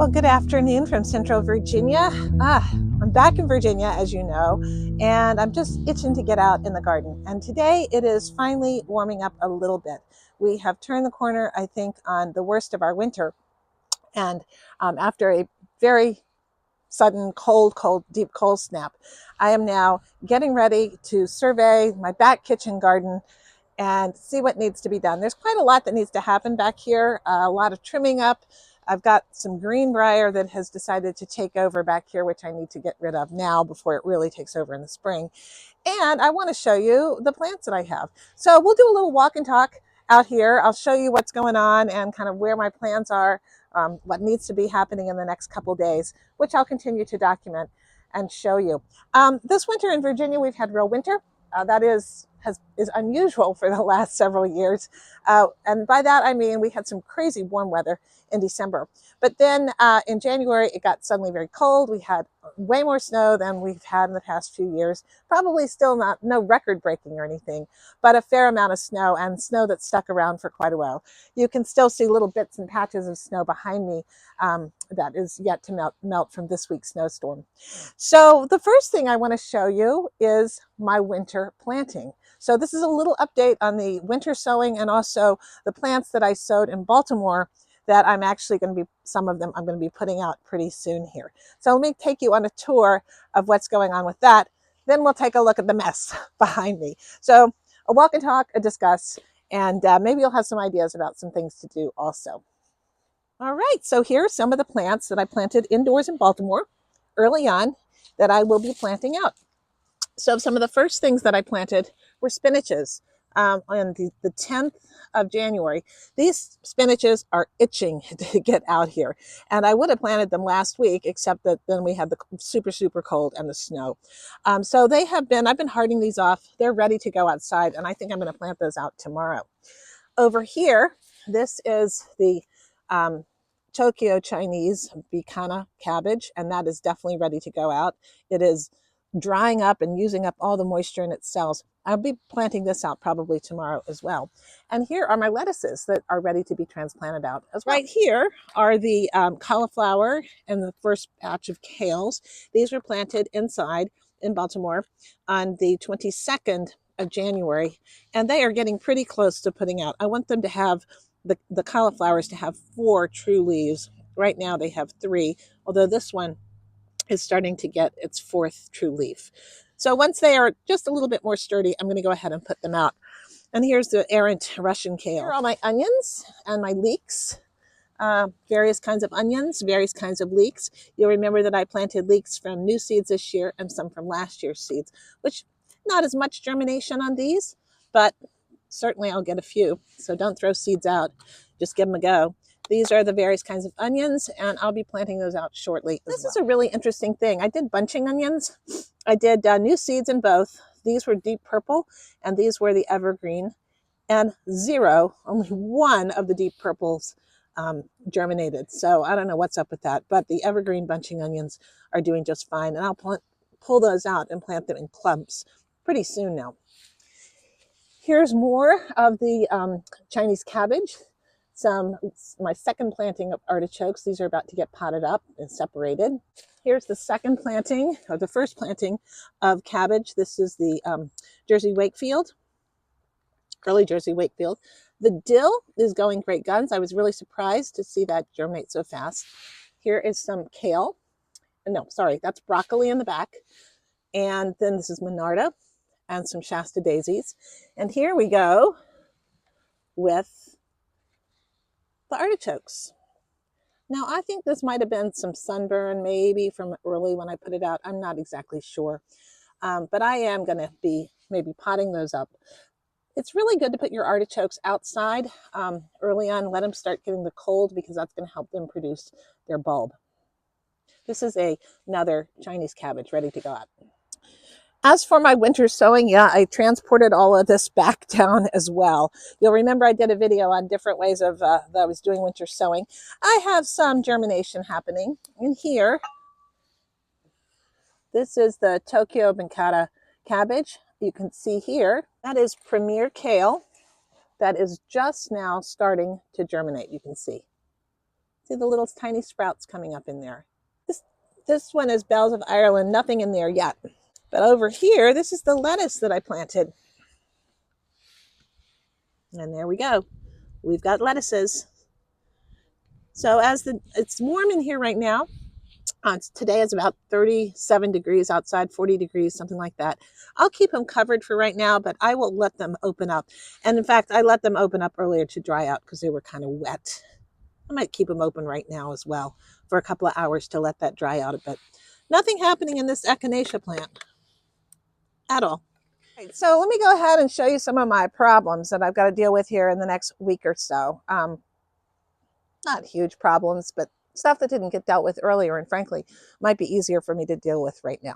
Well, good afternoon from Central Virginia. I'm back in Virginia, as you know, and I'm just itching to get out in the garden. And today it is finally warming up a little bit. We have turned the corner, I think, on the worst of our winter. And after a very sudden deep cold snap, I am now getting ready to survey my back kitchen garden and see what needs to be done. There's quite a lot that needs to happen back here, a lot of trimming up. I've got some greenbrier that has decided to take over back here, which I need to get rid of now before it really takes over in the spring. And I want to show you the plants that I have. So we'll do a little walk and talk out here. I'll show you what's going on and kind of where my plans are, what needs to be happening in the next couple days, which I'll continue to document and show you. This winter in Virginia, we've had real winter. That is unusual for the last several years. And by that, I mean, we had some crazy warm weather in December. But then in January, it got suddenly very cold. We had way more snow than we've had in the past few years. Probably still no record breaking or anything, but a fair amount of snow, and snow that stuck around for quite a while. You can still see little bits and patches of snow behind me that is yet to melt from this week's snowstorm. So the first thing I want to show you is my winter planting. So this is a little update on the winter sowing and also the plants that I sowed in Baltimore that I'm actually going to be, some of them I'm going to be putting out pretty soon here. So let me take you on a tour of what's going on with that. Then we'll take a look at the mess behind me. So a walk and talk, a discuss, and maybe you'll have some ideas about some things to do also. All right, so here are some of the plants that I planted indoors in Baltimore early on that I will be planting out. So some of the first things that I planted were spinaches on the 10th of January. These spinaches are itching to get out here. And I would have planted them last week, except that then we had the super cold and the snow. So they have been, I've been hardening these off. They're ready to go outside, and I think I'm going to plant those out tomorrow. Over here, this is the Tokyo Chinese Bikana cabbage, and that is definitely ready to go out. It is drying up and using up all the moisture in its cells. I'll be planting this out probably tomorrow as well. And here are my lettuces that are ready to be transplanted out as well. Right here are the cauliflower and the first batch of kales. These were planted inside in Baltimore on the 22nd of January, and they are getting pretty close to putting out. I want them to have the cauliflowers to have 4 true leaves. Right now they have 3, although this one is starting to get its 4th true leaf. So once they are just a little bit more sturdy, I'm going to go ahead and put them out. And here's the errant Russian kale. Here are all my onions and my leeks. Various kinds of onions, various kinds of leeks. You'll remember that I planted leeks from new seeds this year and some from last year's seeds, which not as much germination on these, but certainly I'll get a few. So don't throw seeds out, just give them a go. These are the various kinds of onions, and I'll be planting those out shortly. This is a really interesting thing. I did bunching onions. I did new seeds in both. These were deep purple, and these were the evergreen. And only one of the deep purples germinated. So I don't know what's up with that, but the evergreen bunching onions are doing just fine. And I'll pull those out and plant them in clumps pretty soon now. Here's more of the Chinese cabbage. My second planting of artichokes. These are about to get potted up and separated. Here's the second planting, or the first planting of cabbage. This is the Jersey Wakefield, early Jersey Wakefield. The dill is going great guns. I was really surprised to see that germinate so fast. Here is some kale. No, sorry, that's broccoli in the back. And then this is Monarda and some Shasta daisies. And here we go with the artichokes. Now, I think this might have been some sunburn, maybe from early when I put it out. I'm not exactly sure. But I am going to be maybe potting those up. It's really good to put your artichokes outside early on. Let them start getting the cold, because that's going to help them produce their bulb. This is another Chinese cabbage ready to go out. As for my winter sowing, yeah, I transported all of this back down as well. You'll remember I did a video on different ways of that I was doing winter sowing. I have some germination happening in here. This is the Tokyo Bikana cabbage. You can see here, that is Premier Kale. That is just now starting to germinate, you can see. See the little tiny sprouts coming up in there. This one is Bells of Ireland, nothing in there yet. But over here, this is the lettuce that I planted. And there we go. We've got lettuces. So it's warm in here right now. Today is about 37 degrees outside, 40 degrees, something like that. I'll keep them covered for right now, but I will let them open up. And in fact, I let them open up earlier to dry out because they were kind of wet. I might keep them open right now as well for a couple of hours to let that dry out a bit. Nothing happening in this echinacea plant at all. Right, so let me go ahead and show you some of my problems that I've got to deal with here in the next week or so. Not huge problems, but stuff that didn't get dealt with earlier and frankly might be easier for me to deal with right now.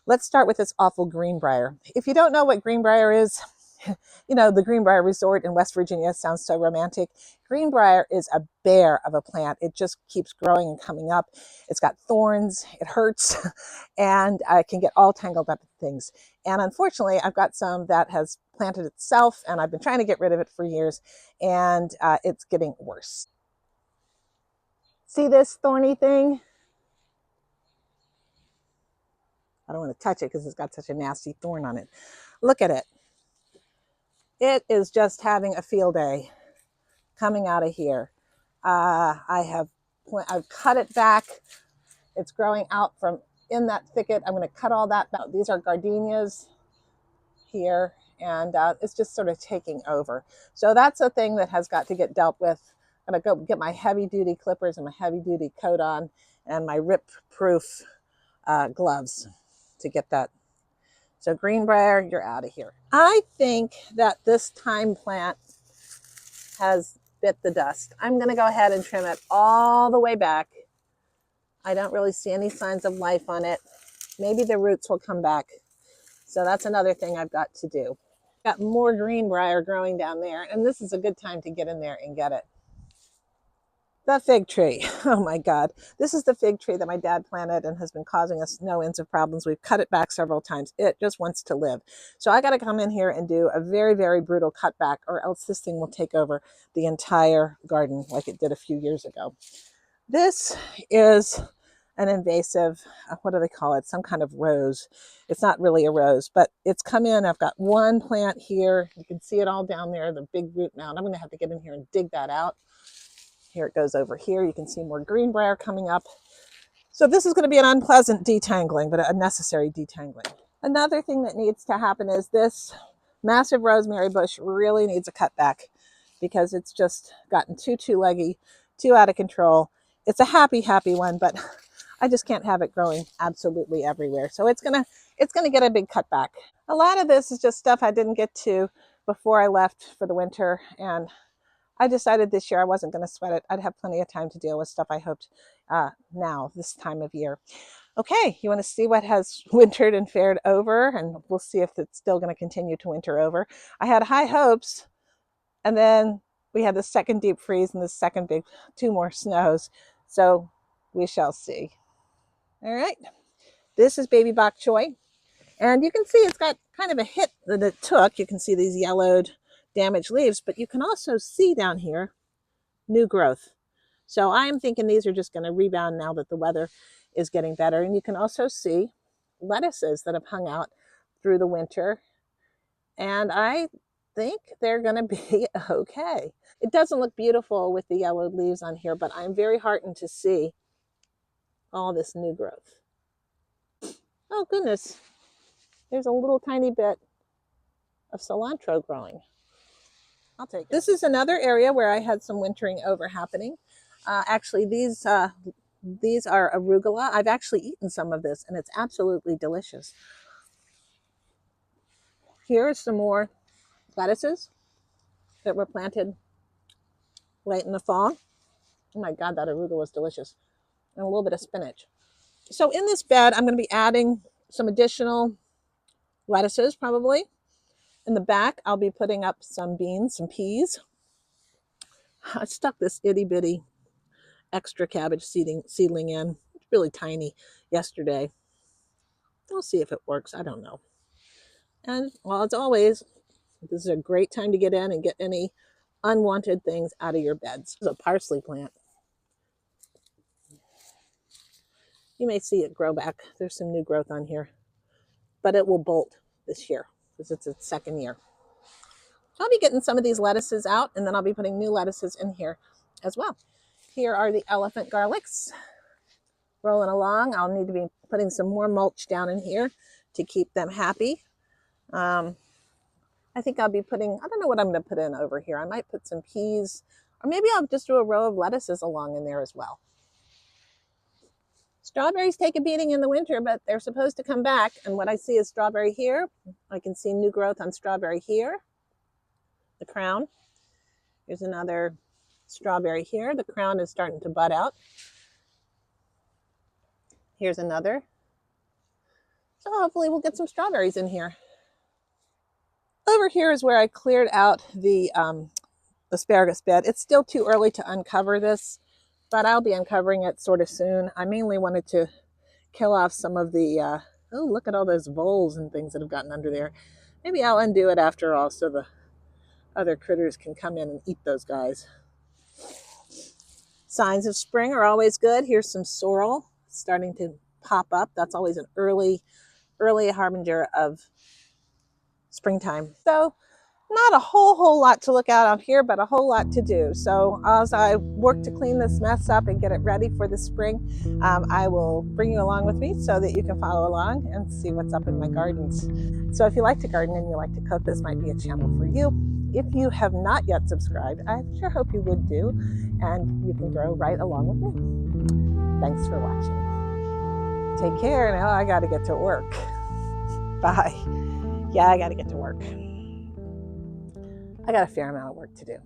Let's start with this awful greenbrier. If you don't know what greenbrier is, you know, the Greenbrier Resort in West Virginia sounds so romantic. Greenbrier is a bear of a plant. It just keeps growing and coming up. It's got thorns, it hurts, and it can get all tangled up in things. And unfortunately, I've got some that has planted itself, and I've been trying to get rid of it for years, and it's getting worse. See this thorny thing? I don't want to touch it because it's got such a nasty thorn on it. Look at it. It is just having a field day coming out of here. I've cut it back. It's growing out from in that thicket. I'm going to cut all that back. These are gardenias here, and it's just sort of taking over. So that's a thing that has got to get dealt with. I'm going to go get my heavy duty clippers and my heavy duty coat on and my rip proof gloves to get that. So greenbrier, you're out of here. I think that this thyme plant has bit the dust. I'm going to go ahead and trim it all the way back. I don't really see any signs of life on it. Maybe the roots will come back. So that's another thing I've got to do. Got more greenbrier growing down there, and this is a good time to get in there and get it. The fig tree. Oh my God. This is the fig tree that my dad planted and has been causing us no ends of problems. We've cut it back several times. It just wants to live. So I got to come in here and do a very, very brutal cutback, or else this thing will take over the entire garden like it did a few years ago. This is an invasive, what do they call it? Some kind of rose. It's not really a rose, but it's come in. I've got one plant here. You can see it all down there, the big root mound. I'm going to have to get in here and dig that out. Here it goes over here. You can see more greenbrier coming up. So this is going to be an unpleasant detangling, but a necessary detangling. Another thing that needs to happen is this massive rosemary bush really needs a cutback because it's just gotten too leggy, too out of control. It's a happy one, but I just can't have it growing absolutely everywhere. So it's gonna get a big cutback. A lot of this is just stuff I didn't get to before I left for the winter, and I decided this year I wasn't going to sweat it. I'd have plenty of time to deal with stuff I hoped now, this time of year. Okay, you want to see what has wintered and fared over, and we'll see if it's still going to continue to winter over. I had high hopes, and then we had the second deep freeze and the second big 2 more snows. So we shall see. All right, this is baby bok choy. And you can see it's got kind of a hit that it took. You can see these yellowed, damaged leaves, but you can also see down here new growth. So I'm thinking these are just going to rebound now that the weather is getting better. And you can also see lettuces that have hung out through the winter. And I think they're going to be okay. It doesn't look beautiful with the yellowed leaves on here, but I'm very heartened to see all this new growth. Oh goodness, there's a little tiny bit of cilantro growing. I'll take it. This is another area where I had some wintering over happening. Actually, these are arugula. I've actually eaten some of this, and it's absolutely delicious. Here are some more lettuces that were planted late in the fall. Oh my God, that arugula was delicious. And a little bit of spinach. So in this bed, I'm going to be adding some additional lettuces, probably. In the back, I'll be putting up some beans, some peas. I stuck this itty bitty extra cabbage seedling in. It's really tiny yesterday. We'll see if it works. I don't know. And well, as always, this is a great time to get in and get any unwanted things out of your beds. This is a parsley plant. You may see it grow back. There's some new growth on here, but it will bolt this year because it's its second year. So I'll be getting some of these lettuces out, and then I'll be putting new lettuces in here as well. Here are the elephant garlics rolling along. I'll need to be putting some more mulch down in here to keep them happy. I think I'll be putting, I don't know what I'm going to put in over here. I might put some peas, or maybe I'll just do a row of lettuces along in there as well. Strawberries take a beating in the winter, but they're supposed to come back. And what I see is strawberry here. I can see new growth on strawberry here, the crown. Here's another strawberry here. The crown is starting to bud out. Here's another. So hopefully we'll get some strawberries in here. Over here is where I cleared out the asparagus bed. It's still too early to uncover this, but I'll be uncovering it sort of soon. I mainly wanted to kill off some of the, oh, look at all those voles and things that have gotten under there. Maybe I'll undo it after all so the other critters can come in and eat those guys. Signs of spring are always good. Here's some sorrel starting to pop up. That's always an early harbinger of springtime. So not a whole lot to look out here, but a whole lot to do. So as I work to clean this mess up and get it ready for the spring, I will bring you along with me so that you can follow along and see what's up in my gardens. So if you like to garden and you like to cook, this might be a channel for you. If you have not yet subscribed, I sure hope you would do, and you can grow right along with me. Thanks for watching. Take care. Now I got to get to work. Bye. Yeah, I got to get to work. I got a fair amount of work to do.